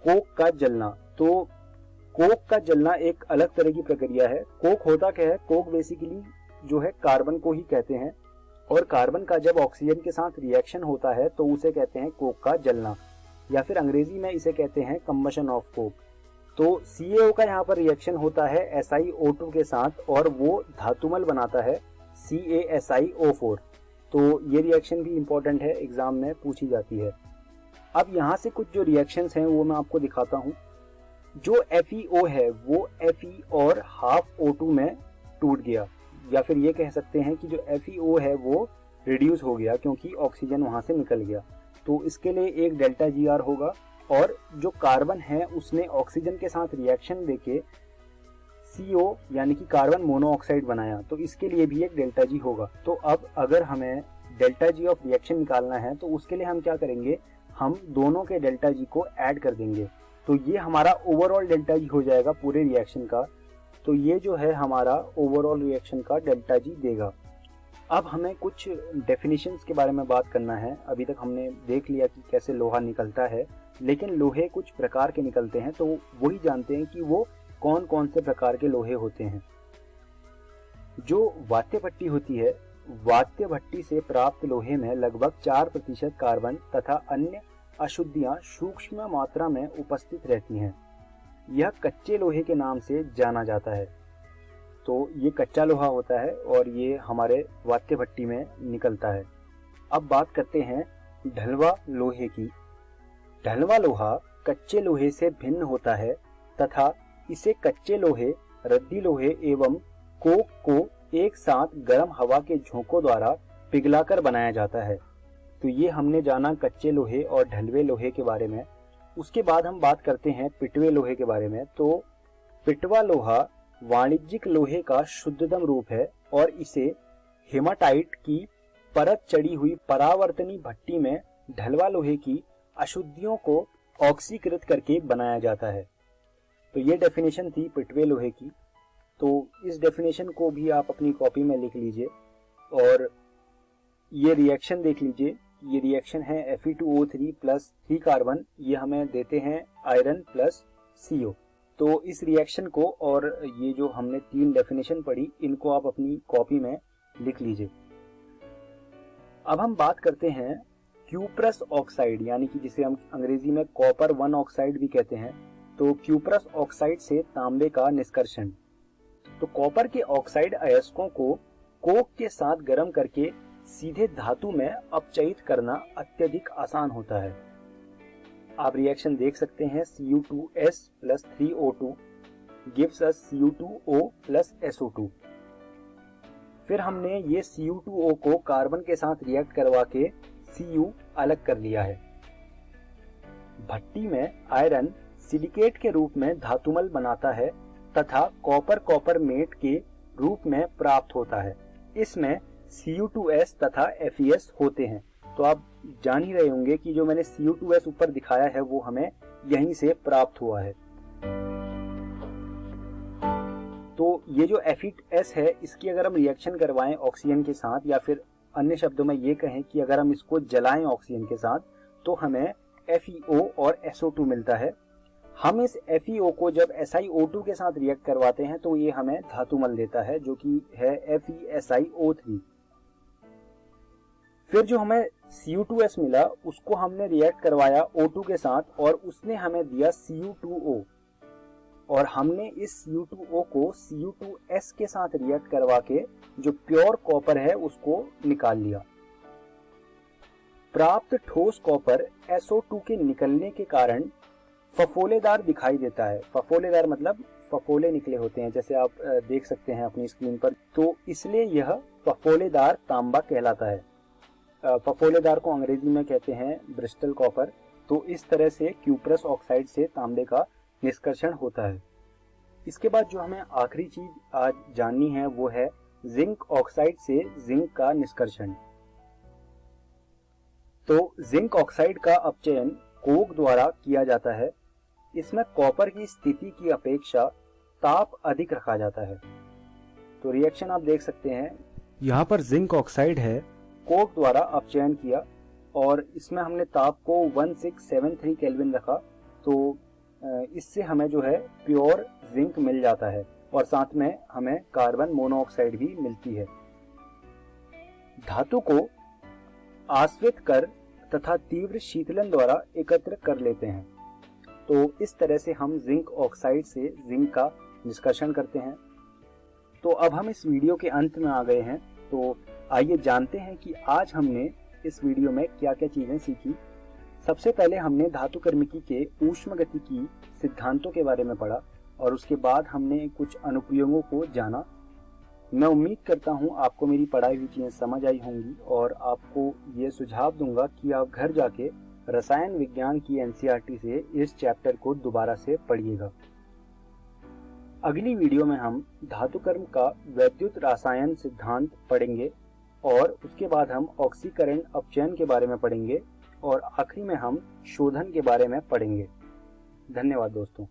कोक का जलना, तो कोक का जलना एक अलग तरह की प्रक्रिया है। कोक होता क्या है, कोक बेसिकली जो है कार्बन को ही कहते हैं और कार्बन का जब ऑक्सीजन के साथ रिएक्शन होता है तो उसे कहते हैं कोक का जलना या फिर अंग्रेजी में इसे कहते हैं कंबशन ऑफ कोक। तो CaO का यहाँ पर रिएक्शन होता है SiO2 के साथ और वो धातुमल बनाता है CaSiO4। तो ये रिएक्शन भी इम्पोर्टेंट है, एग्जाम में पूछी जाती है। अब यहाँ से कुछ जो रिएक्शंस हैं वो मैं आपको दिखाता हूँ। जो FeO है वो Fe और हाफ O2 में टूट गया, या फिर ये कह सकते हैं कि जो FeO है वो रिड्यूस हो गया क्योंकि ऑक्सीजन वहां से निकल गया। तो इसके लिए एक डेल्टा GR होगा, और जो कार्बन है उसने ऑक्सीजन के साथ रिएक्शन देके CO यानी कि कार्बन मोनोऑक्साइड बनाया, तो इसके लिए भी एक डेल्टा G होगा। तो अब अगर हमें डेल्टा G ऑफ रिएक्शन निकालना है तो उसके लिए हम क्या करेंगे, हम दोनों के डेल्टा G को ऐड कर देंगे। तो ये हमारा ओवरऑल डेल्टा G हो जाएगा पूरे रिएक्शन का। तो ये जो है हमारा ओवरऑल रिएक्शन का डेल्टा G देगा। अब हमें कुछ डेफिनेशंस के बारे में बात करना है। अभी तक हमने देख लिया कि कैसे लोहा निकलता है, लेकिन लोहे कुछ प्रकार के निकलते हैं, तो वही जानते हैं कि वो कौन कौन से प्रकार के लोहे होते हैं। जो वात्य भट्टी होती है, वात्य भट्टी से प्राप्त लोहे में लगभग 4% कार्बन तथा अन्य अशुद्धियां सूक्ष्म मात्रा में उपस्थित रहती हैं। यह कच्चे लोहे के नाम से जाना जाता है। तो ये कच्चा लोहा होता है और ये हमारे वात्य भट्टी में निकलता है। अब बात करते हैं ढलवा लोहे की। ढलवा लोहा कच्चे लोहे से भिन्न होता है तथा इसे कच्चे लोहे, रद्दी लोहे एवं कोक को एक साथ गर्म हवा के झोंकों द्वारा पिघलाकर बनाया जाता है। तो ये हमने जाना कच्चे लोहे और ढलवे लोहे के बारे में। उसके बाद हम बात करते हैं पिटवे लोहे के बारे में। तो पिटवा लोहा वाणिज्यिक लोहे का शुद्धतम रूप है और इसे हेमाटाइट की परत चढ़ी हुई परावर्तनी भट्टी में ढलवा लोहे की अशुद्धियों को ऑक्सीकृत करके बनाया जाता है। तो ये डेफिनेशन थी पिटवे लोहे की। तो इस डेफिनेशन को भी आप अपनी कॉपी में लिख लीजिए और ये रिएक्शन देख लीजिए। ये रिएक्शन है Fe2O3 प्लस 3 कार्बन, ये हमें देते हैं आयरन प्लस CO। तो इस रिएक्शन को और ये जो हमने 3 डेफिनेशन पढ़ी, इनको आप अपनी कॉपी में लिख लीजिए। अब हम बात करते हैं क्यूप्रस ऑक्साइड, यानी कि जिसे हम अंग्रेजी में कॉपर 1 ऑक्साइड भी कहते हैं। तो क्यूप्रस ऑक्साइड से तांबे का निष्कर्षण। तो कॉपर के ऑक्साइड अयस्कों को कोक के साथ गर्म करके सीधे धातु में अपचयित करना अत्यधिक आसान होता है। आप रिएक्शन देख सकते हैं। Cu2S plus 3O2 gives us Cu2O plus SO2। फिर हमने ये Cu2O को कार्बन के साथ रिएक्ट करवा के Cu अलग कर लिया है। भट्टी में आयरन सिलिकेट के रूप में धातुमल बनाता है तथा कॉपर कॉपरमेट के रूप में प्राप्त होता है। इसमें Cu2S तथा Fes होते हैं। तो आप जान ही रहे होंगे कि जो मैंने Cu2S ऊपर दिखाया है वो हमें यहीं से प्राप्त हुआ है। तो ये जो Fe2S है, इसकी अगर हम रिएक्शन करवाएं ऑक्सीजन के साथ, या फिर अन्य शब्दों में ये कहें कि अगर हम इसको जलाएं ऑक्सीजन के साथ, तो हमें FeO और SO2 मिलता है। हम इस FeO को जब SiO2 के साथ रिएक्ट करवाते हैं तो ये हमें धातुमल देता है, जो कि है FeSiO3। फिर जो हमें Cu2S मिला उसको हमने रिएक्ट करवाया O2 के साथ और उसने हमें दिया Cu2O, और हमने इस Cu2O को Cu2S के साथ रिएक्ट करवा के जो प्योर कॉपर है उसको निकाल लिया। प्राप्त ठोस कॉपर SO2 के निकलने के कारण फफोलेदार दिखाई देता है। फफोलेदार मतलब फफोले निकले होते हैं, जैसे आप देख सकते हैं अपनी स्क्रीन पर। तो इसलिए यह फफोलेदार तांबा कहलाता है। फफोलेदार को अंग्रेजी में कहते हैं ब्रिस्टल कॉपर। तो इस तरह से क्यूप्रस ऑक्साइड से तांबे का निष्कर्षण होता है। इसके बाद जो हमें आखिरी चीज आज जाननी है वो है जिंक ऑक्साइड से जिंक का निष्कर्षण। तो जिंक ऑक्साइड का अपचयन कोक द्वारा किया जाता है। इसमें कॉपर की स्थिति की अपेक्षा ताप अधिक रखा जाता है। तो रिएक्शन आप देख सकते हैं, यहाँ पर जिंक ऑक्साइड है, कोक द्वारा अपचयन किया और इसमें हमने ताप को 1673 केल्विन रखा। तो इससे हमें जो है प्योर जिंक मिल जाता है और साथ में हमें कार्बन मोनोऑक्साइड भी मिलती है। धातु को आस्वित कर तथा तीव्र शीतलन द्वारा एकत्र कर लेते हैं। तो इस तरह से हम जिंक ऑक्साइड से जिंक का निष्कर्षण करते हैं। तो अब हम इस वीडियो के अंत में आ गए हैं। तो आइए जानते हैं कि आज हमने इस वीडियो में क्या क्या चीजें सीखी। सबसे पहले हमने धातुकर्मिकी के ऊष्मगतिकी सिद्धांतों के बारे में पढ़ा और उसके बाद हमने कुछ अनुप्रयोगों को जाना। मैं उम्मीद करता हूँ आपको मेरी पढ़ाई हुई चीजें समझ आई होंगी और आपको ये सुझाव दूंगा कि आप घर जाके रसायन विज्ञान की एनसीईआरटी से इस चैप्टर को दोबारा से पढ़िएगा। अगली वीडियो में हम धातुकर्म का वैद्युत रसायन सिद्धांत पढ़ेंगे और उसके बाद हम ऑक्सीकरण अपचयन के बारे में पढ़ेंगे और आखिरी में हम शोधन के बारे में पढ़ेंगे। धन्यवाद दोस्तों।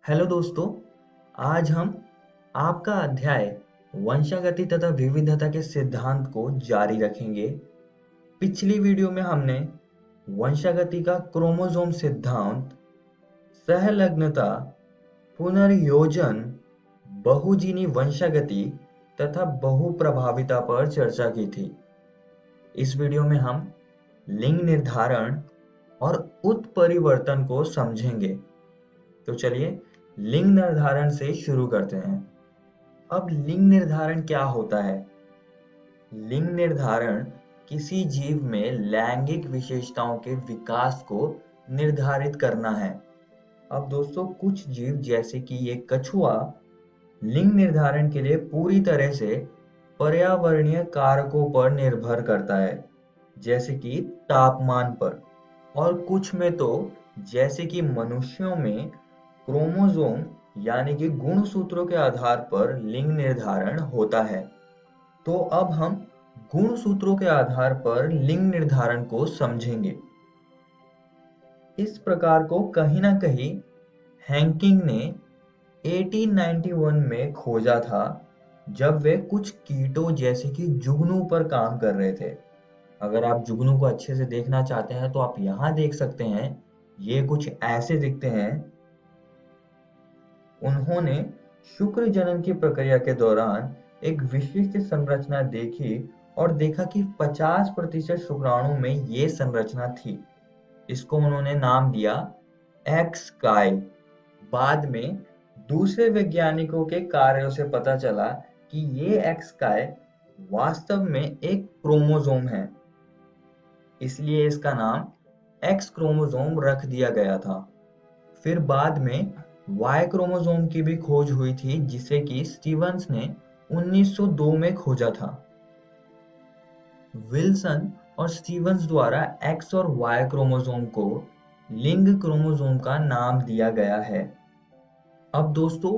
हेलो दोस्तों, आज हम आपका अध्याय वंशागति तथा विविधता के सिद्धांत को जारी रखेंगे। पिछली वीडियो में हमने वंशागति का क्रोमोसोम सिद्धांत, सहलग्नता, पुनर्योजन, बहुजीनी वंशागति तथा बहुप्रभाविता पर चर्चा की थी। इस वीडियो में हम लिंग निर्धारण और उत्परिवर्तन को समझेंगे। तो चलिए लिंग निर्धारण से शुरू करते हैं। अब लिंग निर्धारण क्या होता है? लिंग निर्धारण किसी जीव में लैंगिक विशेषताओं के विकास को निर्धारित करना है। अब दोस्तों, कुछ जीव जैसे कि ये कछुआ लिंग निर्धारण के लिए पूरी तरह से पर्यावरणीय कारकों पर निर्भर करता है, जैसे कि तापमान पर, और कुछ में तो जैसे कि मनुष्यों में क्रोमोसोम यानी कि गुणसूत्रों के आधार पर लिंग निर्धारण होता है। तो अब हम गुणसूत्रों के आधार पर लिंग निर्धारण को समझेंगे। इस प्रकार को कहीं ना कहीं हैंकिंग ने 1891 में खोजा था, जब वे कुछ कीटों जैसे कि जुगनू पर काम कर रहे थे। अगर आप जुगनू को अच्छे से देखना चाहते हैं तो आप यहाँ देख सकते हैं, ये कुछ ऐसे दिखते हैं। उन्होंने शुक्र जनन की प्रक्रिया के दौरान एक विशिष्ट संरचना देखी और देखा कि 50% शुक्राणु में ये संरचना थी। इसको उन्होंने नाम दिया एक्स काय। बाद में दूसरे वैज्ञानिकों के कार्यों से पता चला कि ये एक्स काय वास्तव में एक क्रोमोसोम है, इसलिए इसका नाम एक्स क्रोमोसोम रख दिया गया था। फिर बाद में वाई क्रोमोसोम की भी खोज हुई थी, जिसे कि स्टीवंस ने 1902 में खोजा था। विल्सन और स्टीवंस द्वारा एक्स और वाई क्रोमोसोम को लिंग क्रोमोसोम का नाम दिया गया है। अब दोस्तों,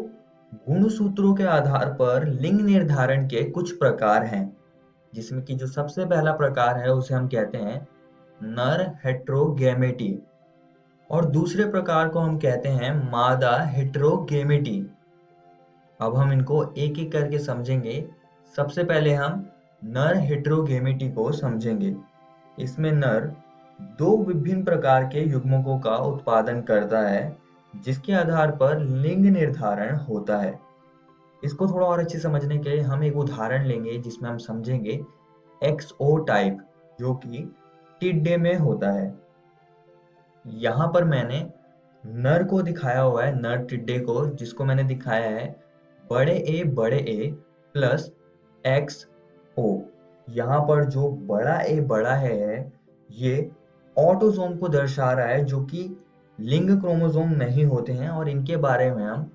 गुणसूत्रों के आधार पर लिंग निर्धारण के कुछ प्रकार हैं, जिसमें कि जो सबसे पहला प्रकार है उसे हम कहते हैं नर हेट्रोगैमेटी, और दूसरे प्रकार को हम कहते हैं मादा हेट्रोगैमेटी। अब हम इनको एक एक करके समझेंगे। सबसे पहले हम नर हेट्रोगैमेटी को समझेंगे। इसमें नर दो विभिन्न प्रकार के युग्मकों का उत्पादन करता है, जिसके आधार पर लिंग निर्धारण होता है। इसको थोड़ा और अच्छे समझने के लिए हम एक उदाहरण लेंगे, जिसमें हम समझेंगे XO टाइप, जो कि टिड्डे में होता है। यहाँ पर मैंने नर को दिखाया हुआ है, नर टिड्डे को, जिसको मैंने दिखाया है बड़े ए प्लस XO। यहाँ पर जो बड़ा ए बड़ा है, ये ऑटोसोम को दर्शा रहा है, जो कि लिंग क्रोमोसोम नहीं होते हैं, और इनके बारे में हम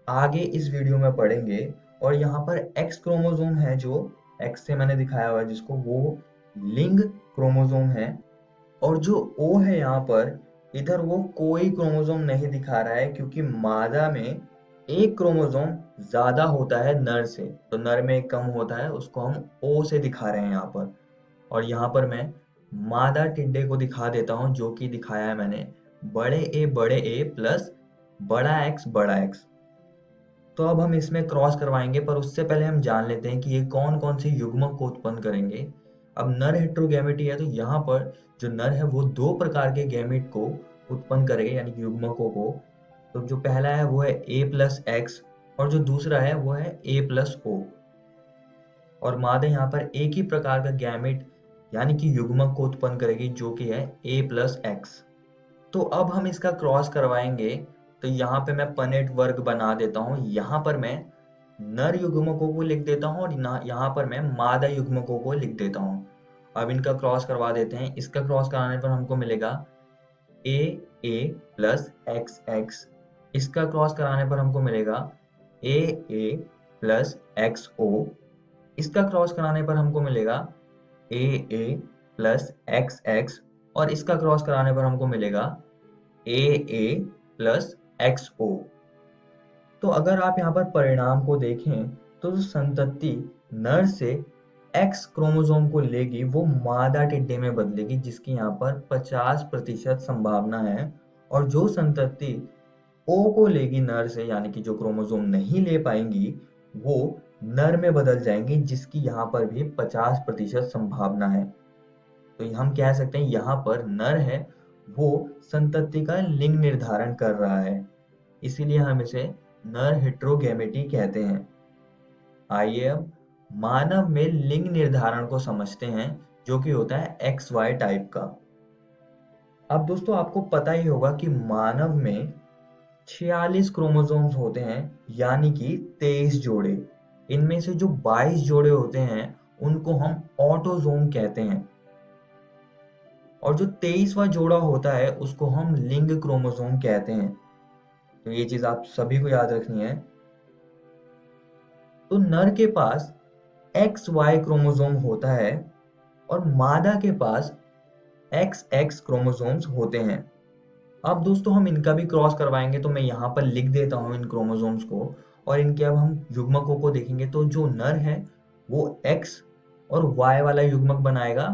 आगे इस वीडियो में पढ़ेंगे। और यहाँ पर एक्स क्रोमोसोम है, जो एक्स से मैंने दिखाया हुआ है जिसको, वो लिंग क्रोमोसोम है। और जो ओ है यहाँ पर, इधर वो कोई क्रोमोसोम नहीं दिखा रहा है, क्योंकि मादा में एक क्रोमोसोम ज्यादा होता है नर से, तो नर में एक कम होता है, उसको हम ओ से दिखा रहे हैं यहाँ पर। और यहाँ पर मैं मादा टिड्डे को दिखा देता हूँ, जो कि दिखाया है मैंने बड़े ए प्लस बड़ा एक्स। तो अब हम इसमें क्रॉस करवाएंगे, पर उससे पहले हम जान लेते हैं कि ये कौन कौन से युग्मक को उत्पन्न करेंगे। अब नर हेट्रोगैमेटी है, तो यहाँ पर जो नर है वो दो प्रकार के गैमेट को उत्पन्न करेगा, यानी कि युग्मकों को। तो जो पहला है वो है A प्लस एक्स, और जो दूसरा है वो है A प्लस O। और मादा यहाँ पर एक ही प्रकार का गैमेट यानी कि युग्मक को उत्पन्न करेगी, जो कि है A प्लस एक्स। तो अब हम इसका क्रॉस करवाएंगे, तो यहाँ पे मैं पनेट वर्ग बना देता हूँ। यहाँ पर मैं नर युग्मकों को लिख देता हूँ, और यहाँ पर मैं मादा युग्मकों को लिख देता हूँ। अब इनका क्रॉस करवा देते हैं। इसका क्रॉस कराने पर हमको मिलेगा A प्लस XX। इसका क्रॉस कराने पर हमको मिलेगा A प्लस XO। इसका क्रॉस कराने पर हमको मिलेगा AA प्लस XX, और इसका क्रॉस कराने पर हमको मिलेगा AA प्लस XO। तो अगर आप यहाँ पर परिणाम को देखें, तो जो संतति नर से X क्रोमोसोम को लेगी, वो मादा टिड्डे में बदलेगी, जिसकी यहाँ पर 50% संभावना है। और जो संतति O को लेगी नर से, यानी कि जो क्रोमोसोम नहीं ले पाएंगी, वो नर में बदल जाएंगी, जिसकी यहाँ पर भी 50% संभावना है। तो हम कह सकते हैं यहाँ पर नर है, वो संतति का लिंग निर्धारण कर रहा है, इसीलिए हम इसे नर हेट्रोगैमेटी कहते हैं। आइए अब मानव में लिंग निर्धारण को समझते हैं, जो कि होता है XY टाइप का। अब दोस्तों, आपको पता ही होगा कि मानव में 46 क्रोमोसोम्स होते हैं, यानी कि 23 जोड़े। इनमें से जो 22 जोड़े होते हैं, उनको हम ऑटोसोम कहते हैं, और जो 23वां जोड़ा होता है उसको हम लिंग क्रोमोसोम कहते हैं। तो ये चीज आप सभी को याद रखनी है। तो नर के पास XY क्रोमोसोम होता है, और मादा के पास XX क्रोमोसोम्स होते हैं। अब दोस्तों, हम इनका भी क्रॉस करवाएंगे, तो मैं यहाँ पर लिख देता हूँ इन क्रोमोसोम्स को, और इनके अब हम युग्मकों को देखेंगे। तो जो नर है वो X और Y वाला युग्मक बनाएगा,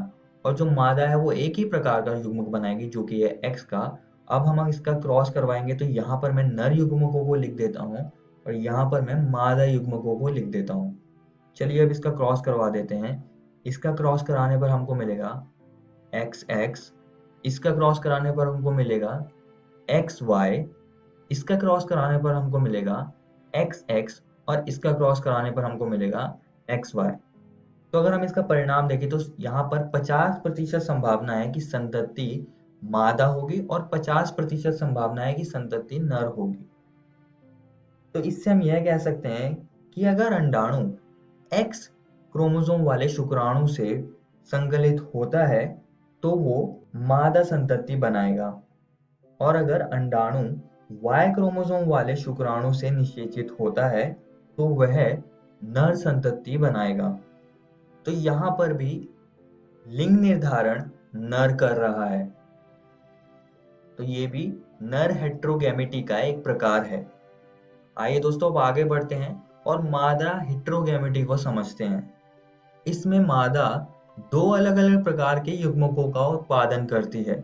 और जो मादा है वो एक ही प्रकार का युग्मक बनाएगी, जो कि है X का। अब हम इसका क्रॉस करवाएंगे, तो यहाँ पर मैं नर युग्मकों को लिख देता हूँ, और यहाँ पर मैं मादा युग्मकों को लिख देता हूँ। चलिए अब इसका क्रॉस करवा देते हैं। इसका क्रॉस कराने पर हमको मिलेगा XX। इसका क्रॉस कराने पर हमको मिलेगा XY। इसका क्रॉस कराने पर हमको मिलेगा XX, और इसका क्रॉस कराने पर हमको मिलेगा XY। तो अगर हम इसका परिणाम देखें तो यहाँ पर 50% संभावना है कि संतति मादा होगी और 50% संभावना है कि संतति नर होगी। तो इससे हम यह कह सकते हैं कि अगर अंडाणु X क्रोमोसोम वाले शुक्राणु से संकलित होता है तो वो मादा संतति बनाएगा, और अगर अंडाणु Y क्रोमोसोम वाले शुक्राणु से निषेचित होता है तो वह नर संतति बनाएगा। तो यहाँ पर भी लिंग निर्धारण नर कर रहा है। तो ये भी नर हेट्रोगैमेटी का एक प्रकार है। आइए दोस्तों अब आगे बढ़ते हैं और मादा हेट्रोगैमेटी को समझते हैं। इसमें मादा दो अलग अलग प्रकार के युग्मकों का उत्पादन करती है।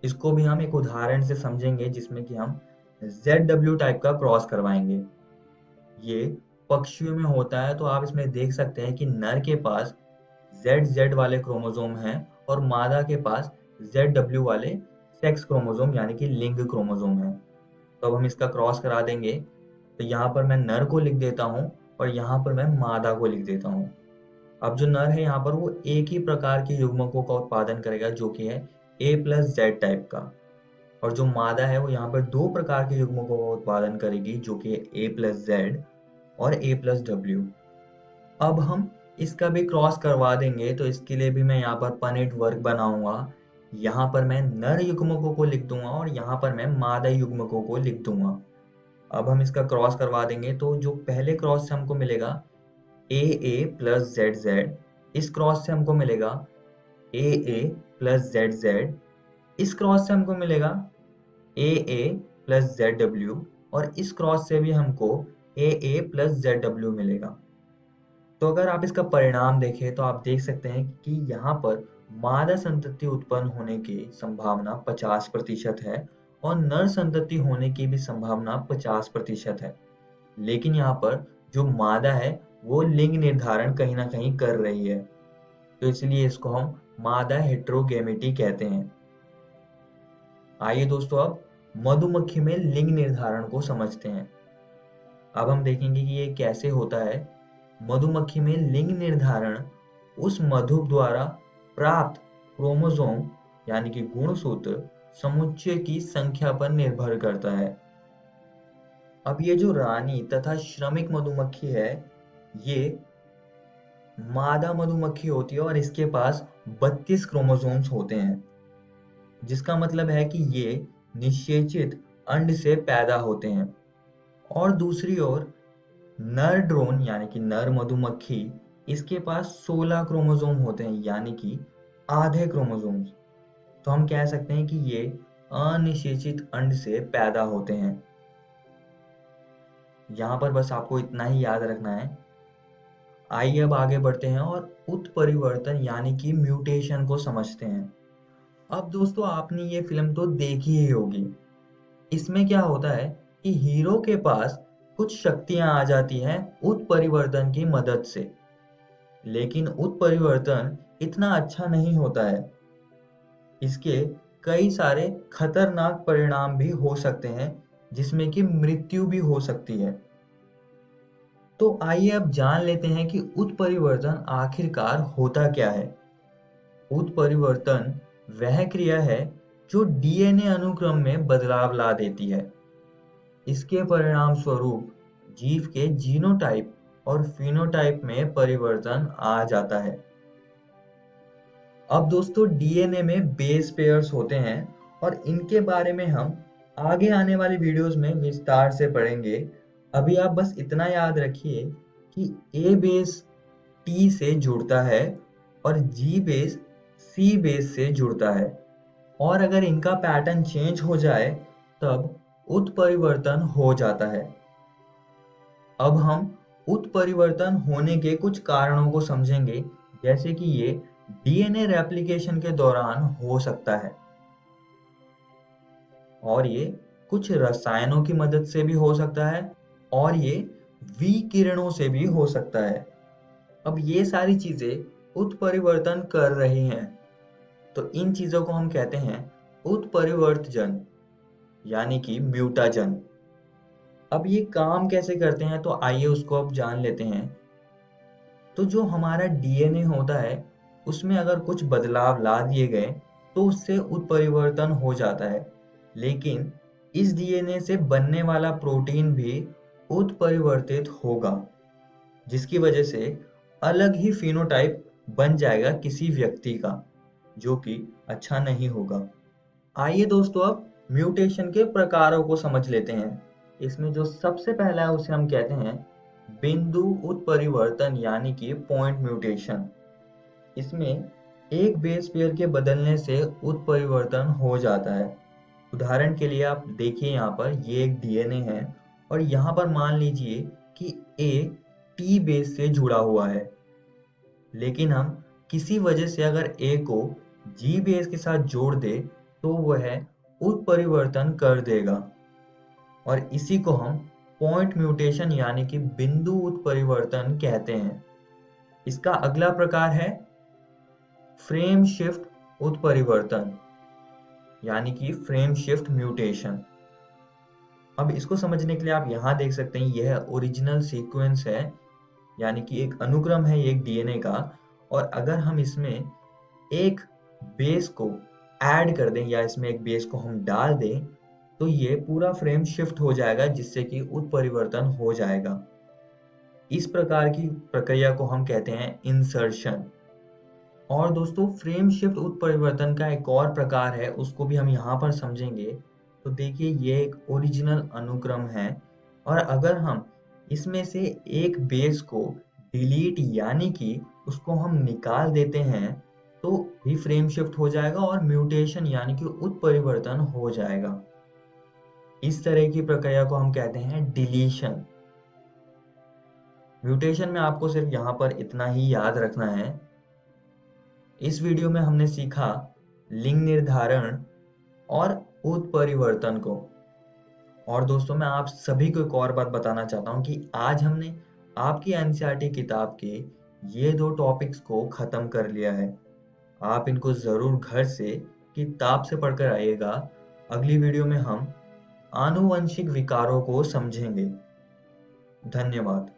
इसको भी हम एक उदाहरण से समझेंगे जिसमें कि हम ZW टाइप का क्रॉस करवाएंगे। ये पक्षियों में होता है, तो आप इसमें देख सकते हैं कि नर के पास ZZ वाले क्रोमोसोम हैं और मादा के पास ZW वाले सेक्स क्रोमोसोम यानी कि लिंग क्रोमोसोम है। तो अब हम इसका क्रॉस करा देंगे, तो यहाँ पर मैं नर को लिख देता हूँ और यहाँ पर मैं मादा को लिख देता हूँ। अब जो नर है यहाँ पर वो एक ही प्रकार के युग्मकों का उत्पादन करेगा जो कि है A+Z टाइप का, और जो मादा है वो यहाँ पर दो प्रकार के युग्मकों का उत्पादन करेगी जो कि है A+Z और A+W। अब हम इसका भी क्रॉस करवा देंगे, तो इसके लिए भी मैं यहाँ पर पनेट वर्क बनाऊंगा। यहाँ पर मैं नर युग्मकों को लिख दूंगा और यहाँ पर मैं मादा युग्मकों को लिख दूंगा। अब हम इसका क्रॉस करवा देंगे, तो जो पहले क्रॉस से हमको मिलेगा AA+ZZ, इस क्रॉस से हमको मिलेगा AA+ZZ, इस क्रॉस से हमको मिलेगा AA+ZW और इस क्रॉस से भी हमको AA+ZW मिलेगा। तो अगर आप इसका परिणाम देखें तो आप देख सकते हैं कि यहाँ पर मादा संतति उत्पन्न होने की संभावना 50% है और नर संतति होने की भी संभावना 50% है। लेकिन यहाँ पर जो मादा है वो लिंग निर्धारण कहीं ना कहीं कर रही है, तो इसलिए इसको हम मादा हेट्रोगैमेटी कहते हैं। आइए दोस्तों अब मधुमक्खी में लिंग निर्धारण को समझते हैं। अब हम देखेंगे कि ये कैसे होता है। मधुमक्खी में लिंग निर्धारण उस मधुप द्वारा प्राप्त क्रोमोसोम यानी कि गुणसूत्र समुच्चय की संख्या पर निर्भर करता है। अब ये जो रानी तथा श्रमिक मधुमक्खी है ये मादा मधुमक्खी होती है और इसके पास 32 क्रोमोसोम्स होते हैं, जिसका मतलब है कि ये निषेचित अंड से पैदा होते हैं। और दूसरी ओर नर ड्रोन यानी कि नर मधुमक्खी, इसके पास 16 क्रोमोसोम होते हैं यानी कि आधे क्रोमोसोम्स। तो हम कह सकते हैं कि ये अनिषेचित अंड से पैदा होते हैं। यहाँ पर बस आपको इतना ही याद रखना है। आइए अब आगे बढ़ते हैं और उत्परिवर्तन यानी कि म्यूटेशन को समझते हैं। अब दोस्तों आपने ये फिल्म तो देखी ही होगी। इसमें क्या होता है कि हीरो के पास कुछ शक्तियां आ जाती हैं उत्परिवर्तन की मदद से, लेकिन उत्परिवर्तन इतना अच्छा नहीं होता है। इसके कई सारे खतरनाक परिणाम भी हो सकते हैं जिसमें कि मृत्यु भी हो सकती है। तो आइए अब जान लेते हैं कि उत्परिवर्तन आखिरकार होता क्या है। उत्परिवर्तन वह क्रिया है जो डीएनए अनुक्रम में बदलाव ला देती है। इसके परिणाम स्वरूप जीव के जीनोटाइप और फिनोटाइप में परिवर्तन आ जाता है। अब दोस्तों डीएनए में बेस पेयर्स होते हैं और इनके बारे में हम आगे आने वाली वीडियोस में विस्तार से पढ़ेंगे। अभी आप बस इतना याद रखिए कि ए बेस टी से जुड़ता है और जी बेस सी बेस से जुड़ता है, और अगर इनका पैटर्न चेंज हो जाए तब उत्परिवर्तन हो जाता है। अब हम उत्परिवर्तन होने के कुछ कारणों को समझेंगे, जैसे कि ये डीएनए रेप्लिकेशन के दौरान हो सकता है और ये कुछ रसायनों की मदद से भी हो सकता है और ये विकिरणों से भी हो सकता है। अब ये सारी चीजें उत्परिवर्तन कर रही हैं, तो इन चीजों को हम कहते हैं उत्परिवर्तजन यानी कि म्यूटाजन। अब ये काम कैसे करते हैं तो आइए उसको अब जान लेते हैं। तो जो हमारा डीएनए होता है उसमें अगर कुछ बदलाव ला दिए गए तो उससे उत्परिवर्तन हो जाता है, लेकिन इस डीएनए से बनने वाला प्रोटीन भी उत्परिवर्तित होगा, जिसकी वजह से अलग ही फिनोटाइप बन जाएगा किसी व्यक्ति का, जो कि अच्छा नहीं होगा। आइए दोस्तों अब म्यूटेशन के प्रकारों को समझ लेते हैं। इसमें जो सबसे पहला है उसे हम कहते हैं बिंदु उत्परिवर्तन यानी कि पॉइंट म्यूटेशन। इसमें एक बेस पेयर के बदलने से उत्परिवर्तन हो जाता है। उदाहरण के लिए आप देखिए, यहाँ पर ये एक डीएनए है और यहाँ पर मान लीजिए कि ए टी बेस से जुड़ा हुआ है, लेकिन हम किसी वजह से अगर ए को जी बेस के साथ जोड़ दे तो वह उत्परिवर्तन कर देगा, और इसी को हम पॉइंट म्यूटेशन यानी कि बिंदु उत्परिवर्तन कहते हैं। इसका अगला प्रकार है फ्रेम शिफ्ट उत्परिवर्तन यानी कि फ्रेम शिफ्ट म्यूटेशन। अब इसको समझने के लिए आप यहाँ देख सकते हैं, यह ओरिजिनल सीक्वेंस है, यानी कि एक अनुक्रम है एक डीएनए का, और अगर हम इसमें एक बेस को ऐड कर दें या इसमें एक बेस को हम डाल दें तो ये पूरा फ्रेम शिफ्ट हो जाएगा, जिससे कि उत्परिवर्तन हो जाएगा। इस प्रकार की प्रक्रिया को हम कहते हैं इंसर्शन। और दोस्तों फ्रेम शिफ्ट उत्परिवर्तन का एक और प्रकार है, उसको भी हम यहाँ पर समझेंगे। तो देखिए, ये एक ओरिजिनल अनुक्रम है और अगर हम इसमें से एक बेस को डिलीट यानी कि उसको हम निकाल देते हैं तो भी फ्रेम शिफ्ट हो जाएगा और म्यूटेशन यानी कि उत्परिवर्तन हो जाएगा। इस तरह की प्रक्रिया को हम कहते हैं डिलीशन। म्यूटेशन में आपको सिर्फ यहाँ पर इतना ही याद रखना है। इस वीडियो में हमने सीखा लिंग निर्धारण और उत्परिवर्तन को। और दोस्तों मैं आप सभी को एक और बात बताना चाहता हूँ कि आज हमने आपकी एनसीईआरटी किताब के ये 2 टॉपिक्स को खत्म कर लिया है। आप इनको जरूर घर से किताब से पढ़कर आइएगा। अगली वीडियो में हम आनुवंशिक विकारों को समझेंगे। धन्यवाद।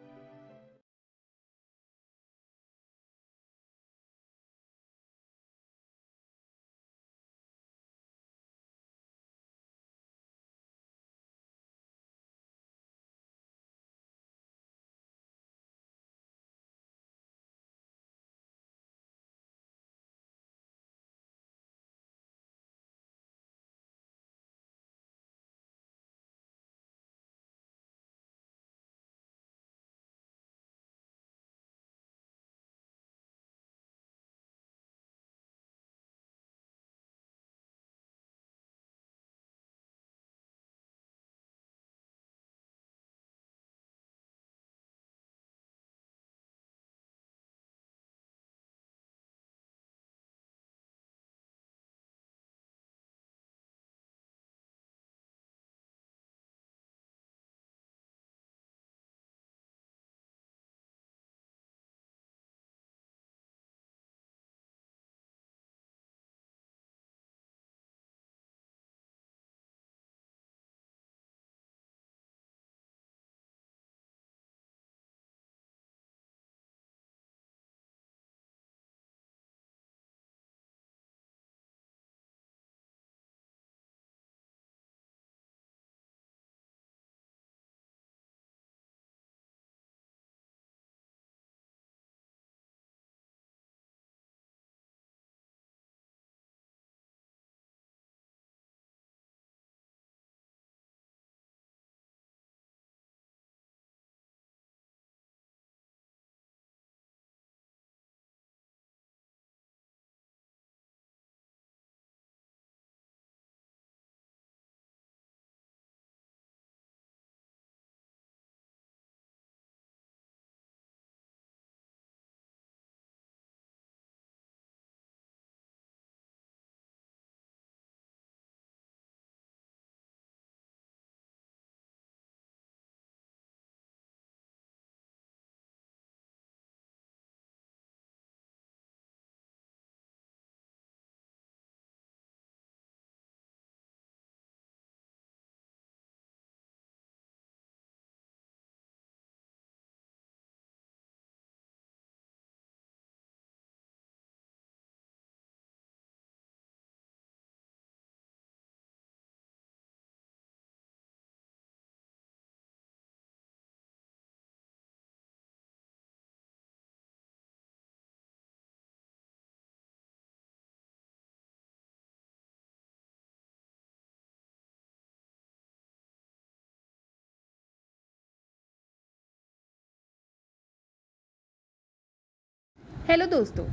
हेलो दोस्तों,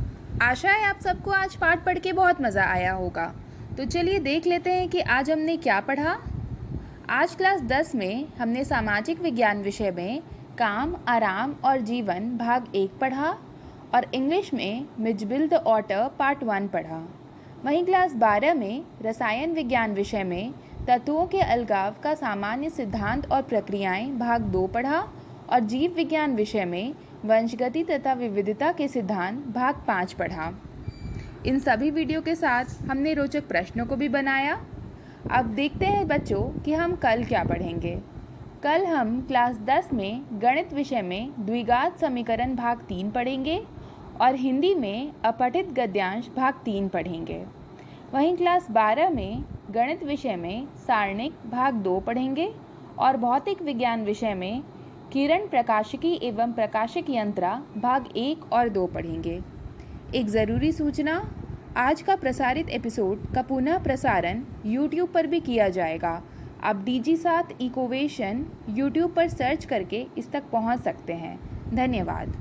आशा है आप सबको आज पाठ पढ़ के बहुत मज़ा आया होगा। तो चलिए देख लेते हैं कि आज हमने क्या पढ़ा। आज क्लास 10 में हमने सामाजिक विज्ञान विषय में काम, आराम और जीवन भाग 1 पढ़ा और इंग्लिश में मिच बिल्ड द ऑटर पार्ट 1 पढ़ा। वहीं क्लास 12 में रसायन विज्ञान विषय में तत्वों के अलगाव का सामान्य सिद्धांत और प्रक्रियाएं भाग 2 पढ़ा और जीव विज्ञान विषय में वंशगति तथा विविधता के सिद्धांत भाग 5 पढ़ा। इन सभी वीडियो के साथ हमने रोचक प्रश्नों को भी बनाया। अब देखते हैं बच्चों कि हम कल क्या पढ़ेंगे। कल हम क्लास 10 में गणित विषय में द्विघात समीकरण भाग 3 पढ़ेंगे और हिंदी में अपठित गद्यांश भाग 3 पढ़ेंगे। वहीं क्लास 12 में गणित विषय में सारणिक भाग 2 पढ़ेंगे और भौतिक विज्ञान विषय में किरण प्रकाशिकी एवं प्रकाशक यंत्र भाग 1 और 2 पढ़ेंगे। एक ज़रूरी सूचना, आज का प्रसारित एपिसोड का पुनः प्रसारण YouTube पर भी किया जाएगा। आप DG7 इकोवेशन YouTube पर सर्च करके इस तक पहुंच सकते हैं। धन्यवाद।